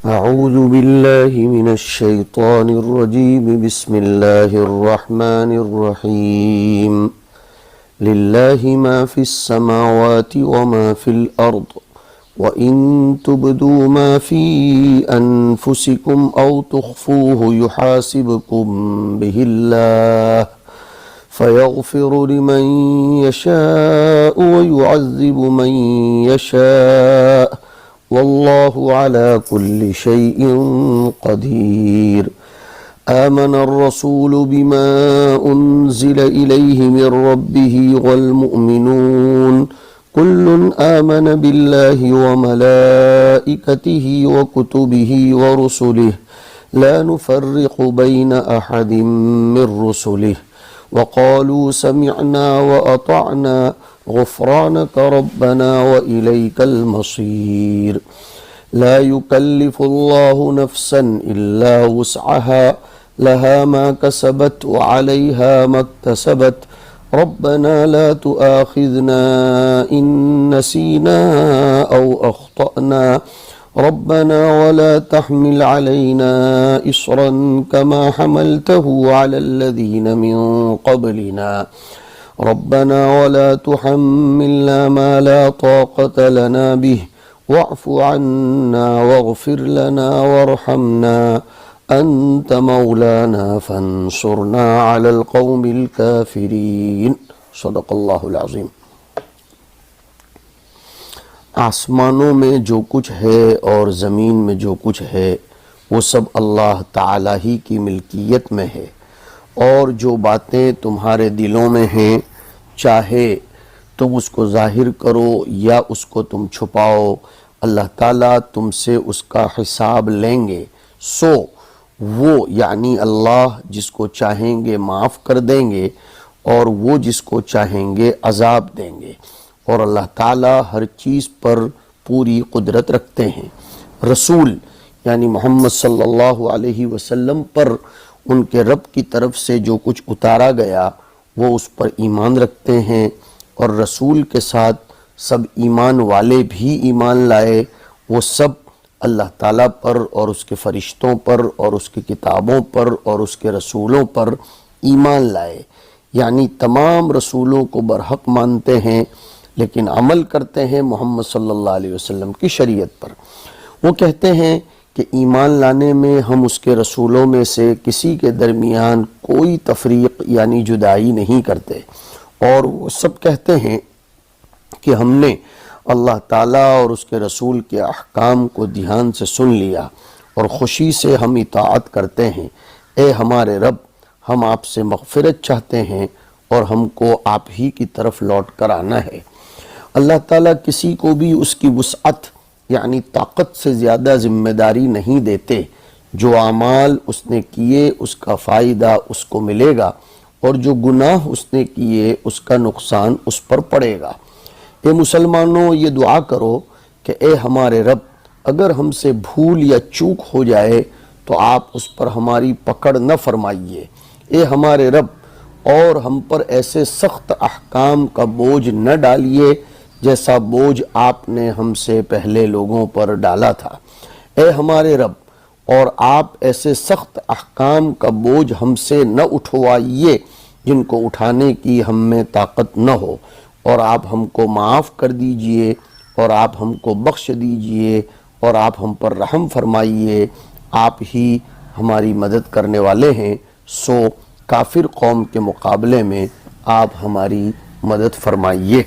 أعوذ بالله من الشيطان الرجيم. بسم الله الرحمن الرحيم. لله ما في السماوات وما في الأرض وإن تبدوا ما في أنفسكم أو تخفوه يحاسبكم به الله فيغفر لمن يشاء ويعذب من يشاء والله على كل شيء قدير. آمن الرسول بما أنزل إليه من ربه والمؤمنون كل آمن بالله وملائكته وكتبه ورسله لا نفرق بين أحد من رسله وقالوا سمعنا وأطعنا غفرانك ربنا وإليك المصير. لا يكلف الله نفسا إلا وسعها لها ما كسبت وعليها ما اكتسبت ربنا لا تؤاخذنا إن نسينا أو أخطأنا ربنا ولا تحمل علينا إصرا كما حملته على الذين من قبلنا ربنا ولا تحملنا ما لا طاقة لنا به واعف عنا واغفر لنا وارحمنا أنت مولانا فانصرنا على القوم الكافرين. صدق اللہ العظیم. آسمانوں میں جو کچھ ہے اور زمین میں جو کچھ ہے وہ سب اللہ تعالی ہی کی ملکیت میں ہے، اور جو باتیں تمہارے دلوں میں ہیں چاہے تم اس کو ظاہر کرو یا اس کو تم چھپاؤ، اللہ تعالیٰ تم سے اس کا حساب لیں گے. سو وہ یعنی اللہ جس کو چاہیں گے معاف کر دیں گے اور وہ جس کو چاہیں گے عذاب دیں گے، اور اللہ تعالیٰ ہر چیز پر پوری قدرت رکھتے ہیں. رسول یعنی محمد صلی اللہ علیہ وسلم پر ان کے رب کی طرف سے جو کچھ اتارا گیا وہ اس پر ایمان رکھتے ہیں، اور رسول کے ساتھ سب ایمان والے بھی ایمان لائے. وہ سب اللہ تعالیٰ پر اور اس کے فرشتوں پر اور اس کی کتابوں پر اور اس کے رسولوں پر ایمان لائے، یعنی تمام رسولوں کو برحق مانتے ہیں لیکن عمل کرتے ہیں محمد صلی اللہ علیہ وسلم کی شریعت پر. وہ کہتے ہیں کہ ایمان لانے میں ہم اس کے رسولوں میں سے کسی کے درمیان کوئی تفریق یعنی جدائی نہیں کرتے، اور وہ سب کہتے ہیں کہ ہم نے اللہ تعالیٰ اور اس کے رسول کے احکام کو دھیان سے سن لیا اور خوشی سے ہم اطاعت کرتے ہیں. اے ہمارے رب، ہم آپ سے مغفرت چاہتے ہیں اور ہم کو آپ ہی کی طرف لوٹ کر آنا ہے. اللہ تعالیٰ کسی کو بھی اس کی وسعت یعنی طاقت سے زیادہ ذمہ داری نہیں دیتے. جو اعمال اس نے کیے اس کا فائدہ اس کو ملے گا، اور جو گناہ اس نے کیے اس کا نقصان اس پر پڑے گا. اے مسلمانوں، یہ دعا کرو کہ اے ہمارے رب، اگر ہم سے بھول یا چوک ہو جائے تو آپ اس پر ہماری پکڑ نہ فرمائیے. اے ہمارے رب، اور ہم پر ایسے سخت احکام کا بوجھ نہ ڈالیے جیسا بوجھ آپ نے ہم سے پہلے لوگوں پر ڈالا تھا. اے ہمارے رب، اور آپ ایسے سخت احکام کا بوجھ ہم سے نہ اٹھوائیے جن کو اٹھانے کی ہم میں طاقت نہ ہو، اور آپ ہم کو معاف کر دیجئے اور آپ ہم کو بخش دیجئے اور آپ ہم پر رحم فرمائیے. آپ ہی ہماری مدد کرنے والے ہیں، سو کافر قوم کے مقابلے میں آپ ہماری مدد فرمائیے.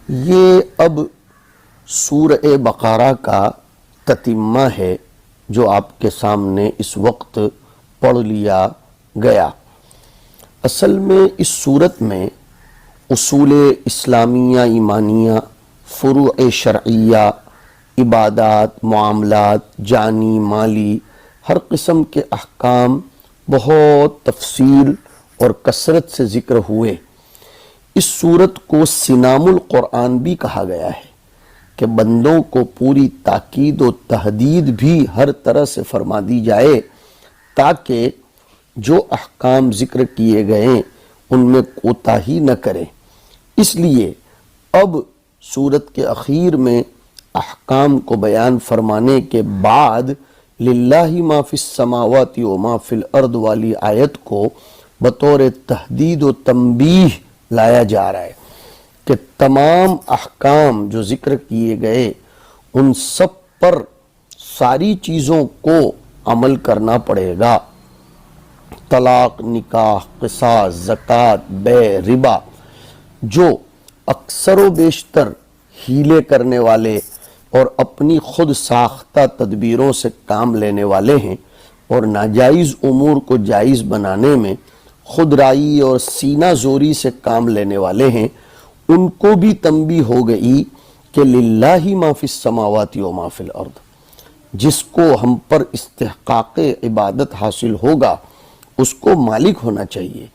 یہ اب سورہ بقرہ کا تتمہ ہے جو آپ کے سامنے اس وقت پڑھ لیا گیا. اصل میں اس صورت میں اصول اسلامیہ ایمانیہ، فروع شرعیہ، عبادات، معاملات، جانی مالی، ہر قسم کے احکام بہت تفصیل اور کثرت سے ذکر ہوئے. اس صورت کو سنام القرآن بھی کہا گیا ہے کہ بندوں کو پوری تاکید و تحدید بھی ہر طرح سے فرما دی جائے تاکہ جو احکام ذکر کیے گئے ان میں کوتاہی نہ کریں. اس لیے اب سورت کے اخیر میں احکام کو بیان فرمانے کے بعد للہ ما فی السماوات و ما فی الارض والی آیت کو بطور تحدید و تنبیہ لایا جا رہا ہے کہ تمام احکام جو ذکر کیے گئے ان سب پر ساری چیزوں کو عمل کرنا پڑے گا. طلاق، نکاح، قصاص، زکوٰۃ، بے، ربا، جو اکثر و بیشتر ہیلے کرنے والے اور اپنی خود ساختہ تدبیروں سے کام لینے والے ہیں اور ناجائز امور کو جائز بنانے میں خود رائی اور سینہ زوری سے کام لینے والے ہیں، ان کو بھی تنبیہ ہو گئی کہ للہ ما فی السماوات و ما فی الارض، جس کو ہم پر استحقاق عبادت حاصل ہوگا اس کو مالک ہونا چاہیے،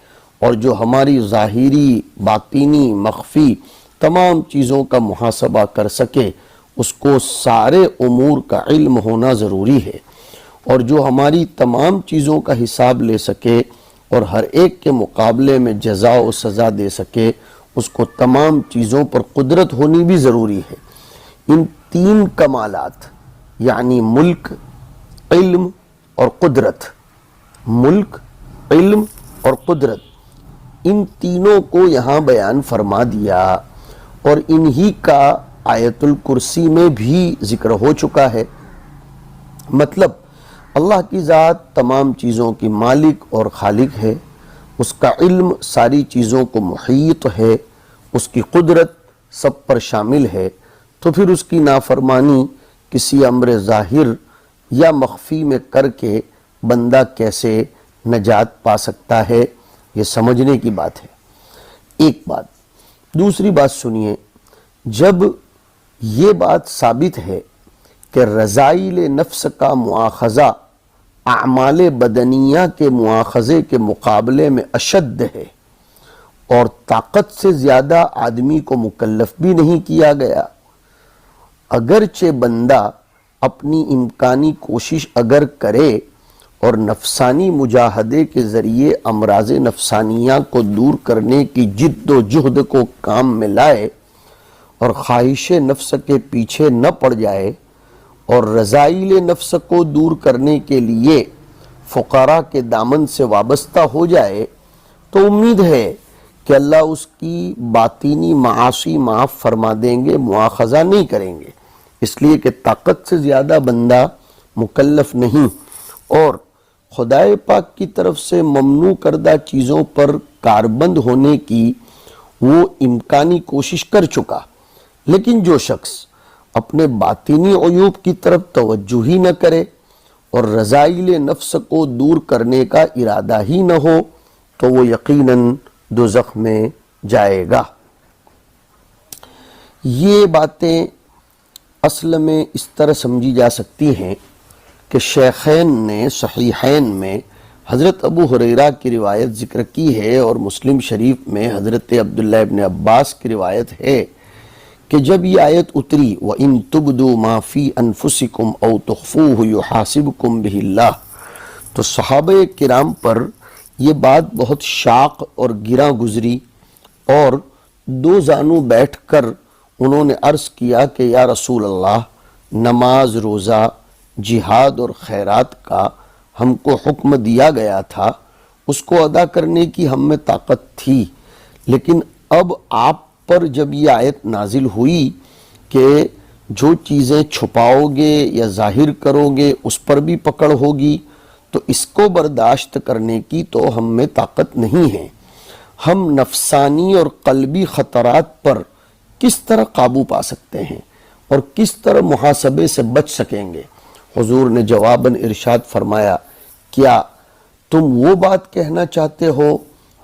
اور جو ہماری ظاہری، باطینی، مخفی تمام چیزوں کا محاسبہ کر سکے اس کو سارے امور کا علم ہونا ضروری ہے، اور جو ہماری تمام چیزوں کا حساب لے سکے اور ہر ایک کے مقابلے میں جزا و سزا دے سکے اس کو تمام چیزوں پر قدرت ہونی بھی ضروری ہے. ان تین کمالات یعنی ملک، علم اور قدرت، ملک، علم اور قدرت، ان تینوں کو یہاں بیان فرما دیا، اور انہی کا آیت الکرسی میں بھی ذکر ہو چکا ہے. مطلب اللہ کی ذات تمام چیزوں کی مالک اور خالق ہے، اس کا علم ساری چیزوں کو محیط ہے، اس کی قدرت سب پر شامل ہے، تو پھر اس کی نافرمانی کسی امر ظاہر یا مخفی میں کر کے بندہ کیسے نجات پا سکتا ہے، یہ سمجھنے کی بات ہے. ایک بات. دوسری بات سنیے، جب یہ بات ثابت ہے کہ رذائل نفس کا مواخذہ اعمال بدنیہ کے مواخذے کے مقابلے میں اشد ہے، اور طاقت سے زیادہ آدمی کو مکلف بھی نہیں کیا گیا، اگرچہ بندہ اپنی امکانی کوشش اگر کرے اور نفسانی مجاہدے کے ذریعے امراض نفسانیہ کو دور کرنے کی جد و جہد کو کام میں لائے اور خواہش نفس کے پیچھے نہ پڑ جائے اور رذائل نفس کو دور کرنے کے لیے فقراء کے دامن سے وابستہ ہو جائے، تو امید ہے کہ اللہ اس کی باطینی معاصی معاف فرما دیں گے، مواخذہ نہیں کریں گے، اس لیے کہ طاقت سے زیادہ بندہ مکلف نہیں، اور خدائے پاک کی طرف سے ممنوع کردہ چیزوں پر کاربند ہونے کی وہ امکانی کوشش کر چکا. لیکن جو شخص اپنے باطینی عیوب کی طرف توجہ ہی نہ کرے اور رذائل نفس کو دور کرنے کا ارادہ ہی نہ ہو تو وہ یقیناً دوزخ میں جائے گا. یہ باتیں اصل میں اس طرح سمجھی جا سکتی ہیں کہ شیخین نے صحیحین میں حضرت ابو ہریرہ کی روایت ذکر کی ہے، اور مسلم شریف میں حضرت عبداللہ ابن عباس کی روایت ہے کہ جب یہ آیت اتری وَإِن تُبْدُوا مَا فِي أَنفُسِكُمْ أَوْ تُخْفُوهُ يُحَاسِبْكُمْ بِهِ اللَّهُ، تو صحابہ کرام پر یہ بات بہت شاق اور گراں گزری، اور دو زانو بیٹھ کر انہوں نے عرض کیا کہ یا رسول اللہ، نماز، روزہ، جہاد اور خیرات کا ہم کو حکم دیا گیا تھا، اس کو ادا کرنے کی ہم میں طاقت تھی، لیکن اب آپ پر جب یہ آیت نازل ہوئی کہ جو چیزیں چھپاؤ گے یا ظاہر کرو گے اس پر بھی پکڑ ہوگی، تو اس کو برداشت کرنے کی تو ہم میں طاقت نہیں ہے. ہم نفسانی اور قلبی خطرات پر کس طرح قابو پا سکتے ہیں اور کس طرح محاسبے سے بچ سکیں گے؟ حضور نے جواباً ارشاد فرمایا، کیا تم وہ بات کہنا چاہتے ہو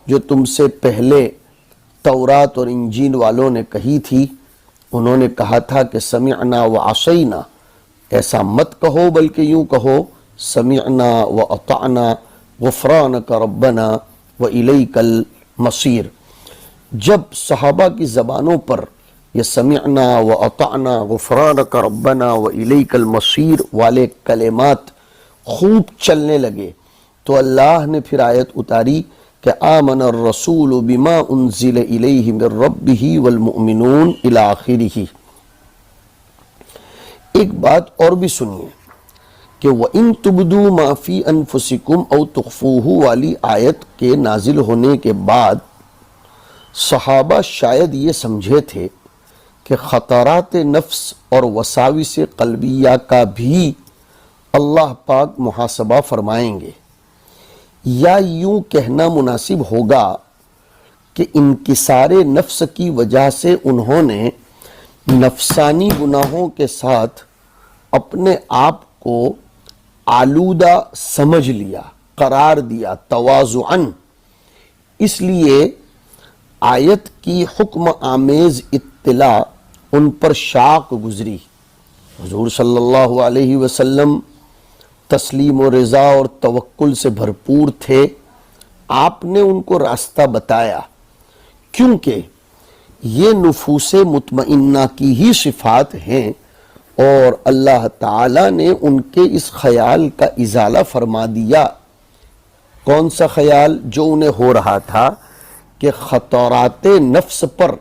جو تم سے پہلے تورات اور انجیل والوں نے کہی تھی؟ انہوں نے کہا تھا کہ سمعنا وعصینا. ایسا مت کہو، بلکہ یوں کہو سمعنا واطعنا غفرانک ربنا والیک المصیر. جب صحابہ کی زبانوں پر یہ سمعنا واطعنا غفرانک ربنا والیک المصیر والے کلمات خوب چلنے لگے تو اللہ نے پھر آیت اتاری کہ آمن الرسول بما انزل الیہ من ربہ والمؤمنون الی آخرہ. ایک بات اور بھی سنیے کہ وَإِن تُبْدُوا مَا فِي أَنفُسِكُمْ أَوْ تُخْفُوهُ والی آیت کے نازل ہونے کے بعد صحابہ شاید یہ سمجھے تھے کہ خطرات نفس اور وساوس قلبیہ کا بھی اللہ پاک محاسبہ فرمائیں گے، یا یوں کہنا مناسب ہوگا کہ انکسار نفس کی وجہ سے انہوں نے نفسانی گناہوں کے ساتھ اپنے آپ کو آلودہ سمجھ لیا، قرار دیا تواضعاً، اس لیے آیت کی حکم آمیز اطلاع ان پر شاق گزری۔ حضور صلی اللہ علیہ وسلم تسلیم و رضا اور توکل سے بھرپور تھے، آپ نے ان کو راستہ بتایا، کیونکہ یہ نفوس مطمئنہ کی ہی صفات ہیں، اور اللہ تعالیٰ نے ان کے اس خیال کا ازالہ فرما دیا۔ کون سا خیال؟ جو انہیں ہو رہا تھا کہ خطرات نفس پر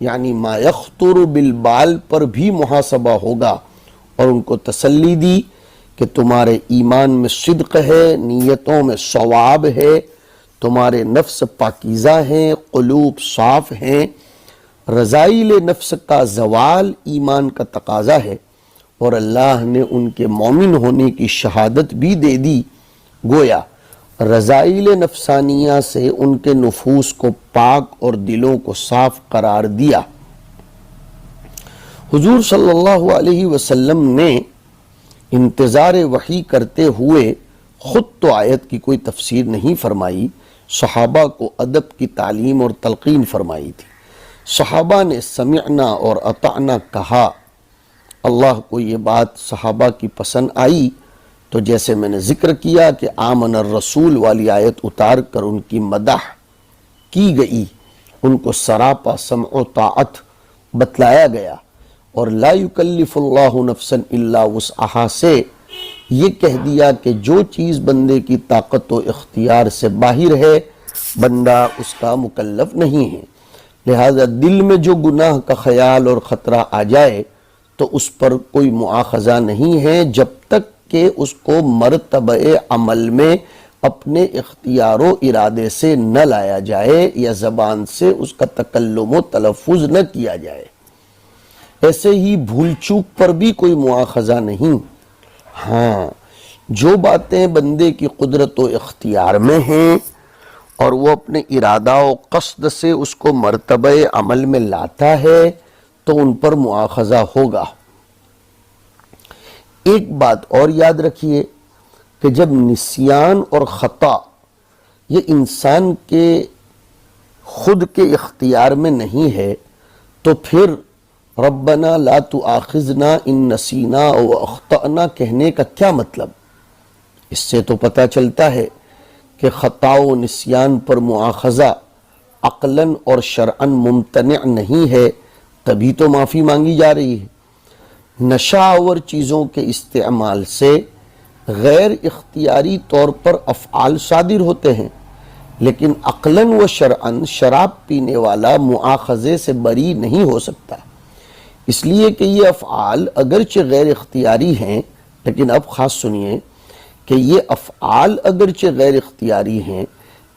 یعنی ما یخطر بالبال پر بھی محاسبہ ہوگا، اور ان کو تسلی دی کہ تمہارے ایمان میں صدق ہے، نیتوں میں صواب ہے، تمہارے نفس پاکیزہ ہیں، قلوب صاف ہیں، رذائل نفس کا زوال ایمان کا تقاضا ہے، اور اللہ نے ان کے مومن ہونے کی شہادت بھی دے دی۔ گویا رذائل نفسانیہ سے ان کے نفوس کو پاک اور دلوں کو صاف قرار دیا۔ حضور صلی اللہ علیہ وسلم نے انتظار وحی کرتے ہوئے خود تو آیت کی کوئی تفسیر نہیں فرمائی، صحابہ کو ادب کی تعلیم اور تلقین فرمائی تھی۔ صحابہ نے سمعنا اور اطعنا کہا، اللہ کو یہ بات صحابہ کی پسند آئی، تو جیسے میں نے ذکر کیا کہ آمن الرسول والی آیت اتار کر ان کی مدح کی گئی، ان کو سراپا سمع و طاعت بتلایا گیا، اور لا یکلف اللہ نفسا الا وسعہا سے یہ کہہ دیا کہ جو چیز بندے کی طاقت و اختیار سے باہر ہے بندہ اس کا مکلف نہیں ہے، لہذا دل میں جو گناہ کا خیال اور خطرہ آ جائے تو اس پر کوئی مؤاخذہ نہیں ہے، جب تک کہ اس کو مرتبہ عمل میں اپنے اختیار و ارادے سے نہ لایا جائے یا زبان سے اس کا تکلم و تلفظ نہ کیا جائے۔ ایسے ہی بھول چوک پر بھی کوئی مؤاخذہ نہیں۔ ہاں، جو باتیں بندے کی قدرت و اختیار میں ہیں اور وہ اپنے ارادہ و قصد سے اس کو مرتبہ عمل میں لاتا ہے تو ان پر مؤاخذہ ہوگا۔ ایک بات اور یاد رکھیے کہ جب نسیان اور خطا یہ انسان کے خود کے اختیار میں نہیں ہے تو پھر ربنا لا تؤاخذنا ان نسینا و اخطأنا کہنے کا کیا مطلب؟ اس سے تو پتہ چلتا ہے کہ خطا و نسیان پر مؤاخذہ عقلاً اور شرعاً ممتنع نہیں ہے، تبھی تو معافی مانگی جا رہی ہے۔ نشہ آور چیزوں کے استعمال سے غیر اختیاری طور پر افعال صادر ہوتے ہیں، لیکن عقلاً و شرعاً شراب پینے والا مؤاخذے سے بری نہیں ہو سکتا، اس لیے کہ یہ افعال اگرچہ غیر اختیاری ہیں، لیکن اب خاص سنیے کہ یہ افعال اگرچہ غیر اختیاری ہیں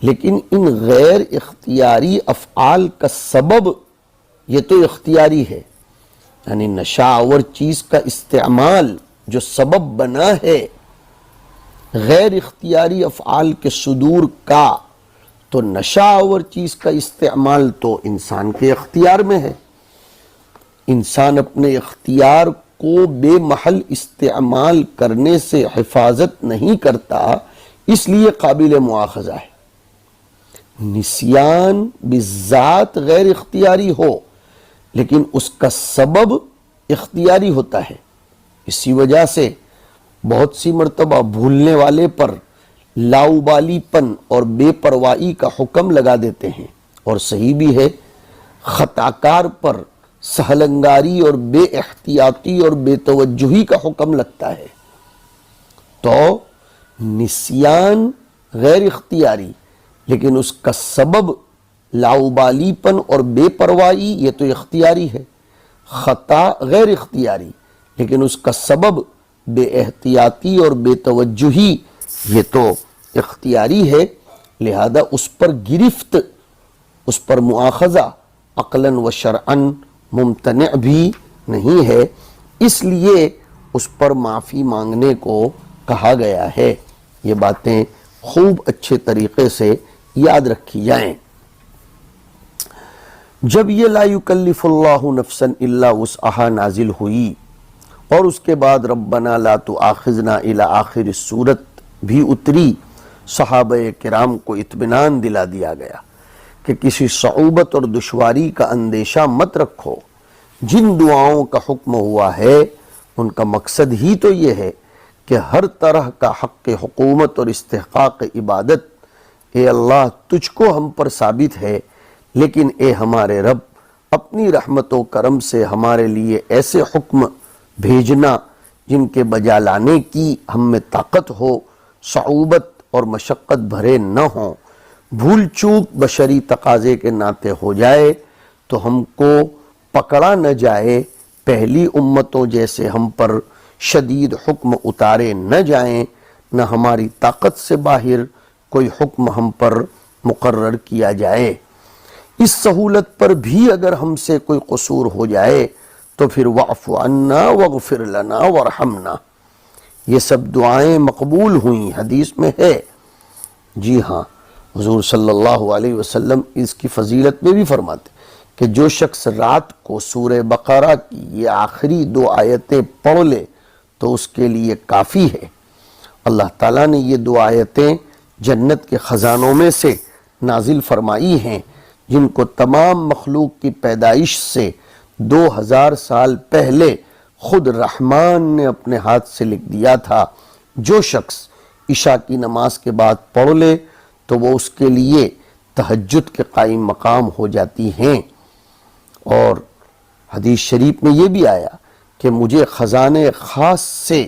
لیکن ان غیر اختیاری افعال کا سبب یہ تو اختیاری ہے، یعنی نشہ آور چیز کا استعمال جو سبب بنا ہے غیر اختیاری افعال کے صدور کا، تو نشہ آور چیز کا استعمال تو انسان کے اختیار میں ہے۔ انسان اپنے اختیار کو بے محل استعمال کرنے سے حفاظت نہیں کرتا، اس لیے قابل مؤاخذہ ہے۔ نسیان بذات غیر اختیاری ہو لیکن اس کا سبب اختیاری ہوتا ہے، اسی وجہ سے بہت سی مرتبہ بھولنے والے پر لاؤبالی پن اور بے پرواہی کا حکم لگا دیتے ہیں، اور صحیح بھی ہے، خطاکار پر سہلنگاری اور بے احتیاطی اور بے توجہی کا حکم لگتا ہے۔ تو نسیان غیر اختیاری لیکن اس کا سبب لاؤبالی پن اور بے پرواہی یہ تو اختیاری ہے، خطا غیر اختیاری لیکن اس کا سبب بے احتیاطی اور بے توجہی یہ تو اختیاری ہے، لہذا اس پر گرفت، اس پر مؤاخذہ عقلاً و شرعاً ممتنع بھی نہیں ہے، اس لیے اس پر معافی مانگنے کو کہا گیا ہے۔ یہ باتیں خوب اچھے طریقے سے یاد رکھی جائیں۔ جب یہ لا یکلف اللہ نفسا الا وسعها نازل ہوئی اور اس کے بعد ربنا لا تؤاخذنا الی آخر السورت بھی اتری، صحابہ کرام کو اطمینان دلا دیا گیا کہ کسی صعوبت اور دشواری کا اندیشہ مت رکھو، جن دعاؤں کا حکم ہوا ہے ان کا مقصد ہی تو یہ ہے کہ ہر طرح کا حق حکومت اور استحقاق عبادت اے اللہ تجھ کو ہم پر ثابت ہے، لیکن اے ہمارے رب اپنی رحمت و کرم سے ہمارے لیے ایسے حکم بھیجنا جن کے بجا لانے کی ہم میں طاقت ہو، صعوبت اور مشقت بھرے نہ ہوں، بھول چوک بشری تقاضے کے ناطے ہو جائے تو ہم کو پکڑا نہ جائے، پہلی امتوں جیسے ہم پر شدید حکم اتارے نہ جائیں، نہ ہماری طاقت سے باہر کوئی حکم ہم پر مقرر کیا جائے۔ اس سہولت پر بھی اگر ہم سے کوئی قصور ہو جائے تو پھر واعف عنا واغفر لنا وارحمنا، یہ سب دعائیں مقبول ہوئیں، حدیث میں ہے۔ جی ہاں، حضور صلی اللہ علیہ وسلم اس کی فضیلت میں بھی فرماتے کہ جو شخص رات کو سورہ بقرہ کی یہ آخری 2 آیتیں پڑھ لے تو اس کے لیے کافی ہے۔ اللہ تعالیٰ نے یہ 2 آیتیں جنت کے خزانوں میں سے نازل فرمائی ہیں، جن کو تمام مخلوق کی پیدائش سے 2000 سال پہلے خود رحمان نے اپنے ہاتھ سے لکھ دیا تھا۔ جو شخص عشاء کی نماز کے بعد پڑھ لے تو وہ اس کے لیے تہجد کے قائم مقام ہو جاتی ہیں۔ اور حدیث شریف میں یہ بھی آیا کہ مجھے خزانے خاص سے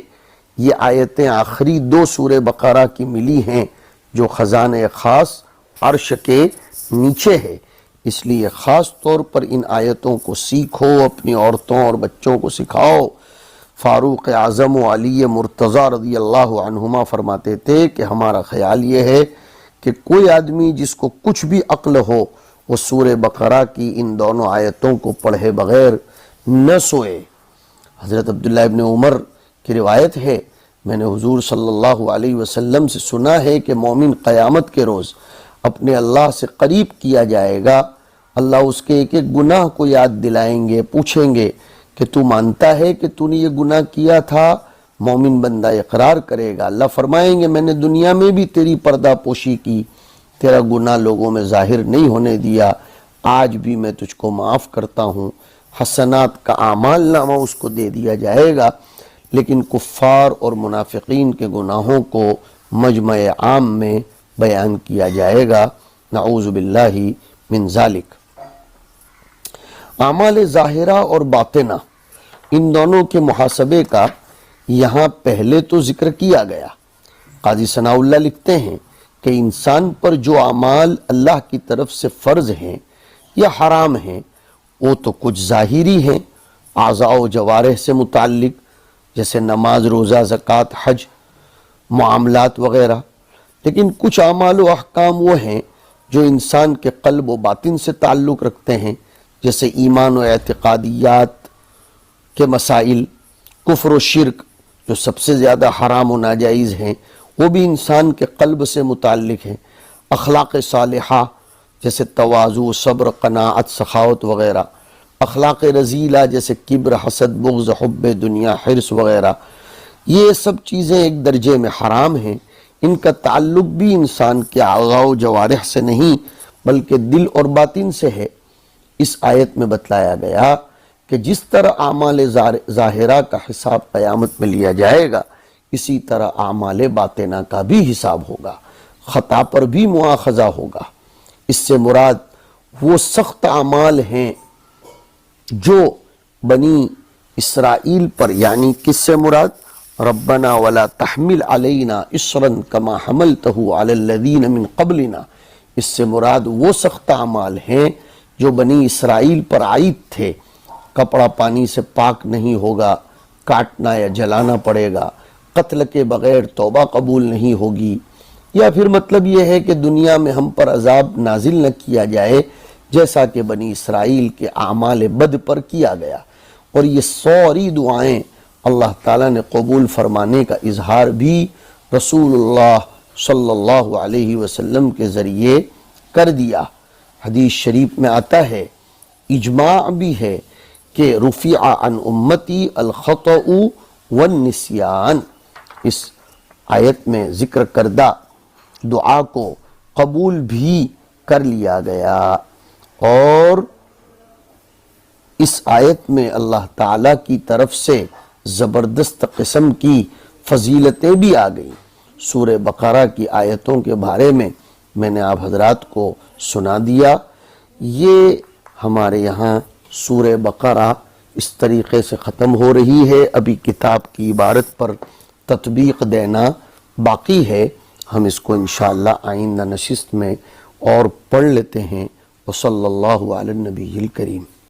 یہ آیتیں آخری 2 سورہ بقرہ کی ملی ہیں، جو خزانے خاص عرش کے نیچے ہے، اس لیے خاص طور پر ان آیتوں کو سیکھو، اپنی عورتوں اور بچوں کو سکھاؤ۔ فاروق اعظم و علی مرتضیٰ رضی اللہ عنہما فرماتے تھے کہ ہمارا خیال یہ ہے کہ کوئی آدمی جس کو کچھ بھی عقل ہو وہ سورہ بقرہ کی ان دونوں آیتوں کو پڑھے بغیر نہ سوئے۔ حضرت عبداللہ ابن عمر کی روایت ہے، میں نے حضور صلی اللہ علیہ وسلم سے سنا ہے کہ مومن قیامت کے روز اپنے اللہ سے قریب کیا جائے گا، اللہ اس کے ایک ایک گناہ کو یاد دلائیں گے، پوچھیں گے کہ تو مانتا ہے کہ تو نے یہ گناہ کیا تھا؟ مومن بندہ اقرار کرے گا، اللہ فرمائیں گے میں نے دنیا میں بھی تیری پردہ پوشی کی، تیرا گناہ لوگوں میں ظاہر نہیں ہونے دیا، آج بھی میں تجھ کو معاف کرتا ہوں۔ حسنات کا اعمال نامہ اس کو دے دیا جائے گا، لیکن کفار اور منافقین کے گناہوں کو مجمع عام میں بیان کیا جائے گا، نعوذ باللہ من ذالک۔ اعمال ظاہرہ اور باطنہ ان دونوں کے محاسبے کا یہاں پہلے تو ذکر کیا گیا۔ قاضی ثناء اللہ لکھتے ہیں کہ انسان پر جو اعمال اللہ کی طرف سے فرض ہیں یا حرام ہیں وہ تو کچھ ظاہری ہیں، اعضاء و جوارح سے متعلق، جیسے نماز، روزہ، زکوٰۃ، حج، معاملات وغیرہ، لیکن کچھ اعمال و احکام وہ ہیں جو انسان کے قلب و باطن سے تعلق رکھتے ہیں، جیسے ایمان و اعتقادیات کے مسائل، کفر و شرک جو سب سے زیادہ حرام و ناجائز ہیں وہ بھی انسان کے قلب سے متعلق ہیں، اخلاق صالحہ جیسے تواضع، صبر، قناعت، سخاوت وغیرہ، اخلاق رذیلہ جیسے کبر، حسد، بغض، حب دنیا، حرص وغیرہ، یہ سب چیزیں ایک درجے میں حرام ہیں، ان کا تعلق بھی انسان کے اعضاء و جوارح سے نہیں بلکہ دل اور باطن سے ہے۔ اس آیت میں بتلایا گیا کہ جس طرح اعمال ظاہرہ کا حساب قیامت میں لیا جائے گا، اسی طرح اعمال باطنہ کا بھی حساب ہوگا، خطا پر بھی مواخذہ ہوگا۔ اس سے مراد وہ سخت اعمال ہیں جو بنی اسرائیل پر، یعنی کس سے مراد؟ ربنا ولا تحمل علینا اصرا کما حملتہ علی الذین من قبلنا، اس سے مراد وہ سخت اعمال ہیں جو بنی اسرائیل پر عائد تھے۔ کپڑا پانی سے پاک نہیں ہوگا، کاٹنا یا جلانا پڑے گا، قتل کے بغیر توبہ قبول نہیں ہوگی، یا پھر مطلب یہ ہے کہ دنیا میں ہم پر عذاب نازل نہ کیا جائے جیسا کہ بنی اسرائیل کے اعمال بد پر کیا گیا۔ اور یہ ساری دعائیں اللہ تعالیٰ نے قبول فرمانے کا اظہار بھی رسول اللہ صلی اللہ علیہ وسلم کے ذریعے کر دیا۔ حدیث شریف میں آتا ہے، اجماع بھی ہے کہ رفع عن امتی الخطأ والنسیان، اس آیت میں ذکر کردہ دعا کو قبول بھی کر لیا گیا، اور اس آیت میں اللہ تعالیٰ کی طرف سے زبردست قسم کی فضیلتیں بھی آ گئیں۔ سورہ بقرہ کی آیتوں کے بارے میں نے آپ حضرات کو سنا دیا۔ یہ ہمارے یہاں سورہ بقرہ اس طریقے سے ختم ہو رہی ہے، ابھی کتاب کی عبارت پر تطبیق دینا باقی ہے، ہم اس کو انشاءاللہ آئندہ نشست میں اور پڑھ لیتے ہیں۔ وصلی اللہ علی النبی الکریم۔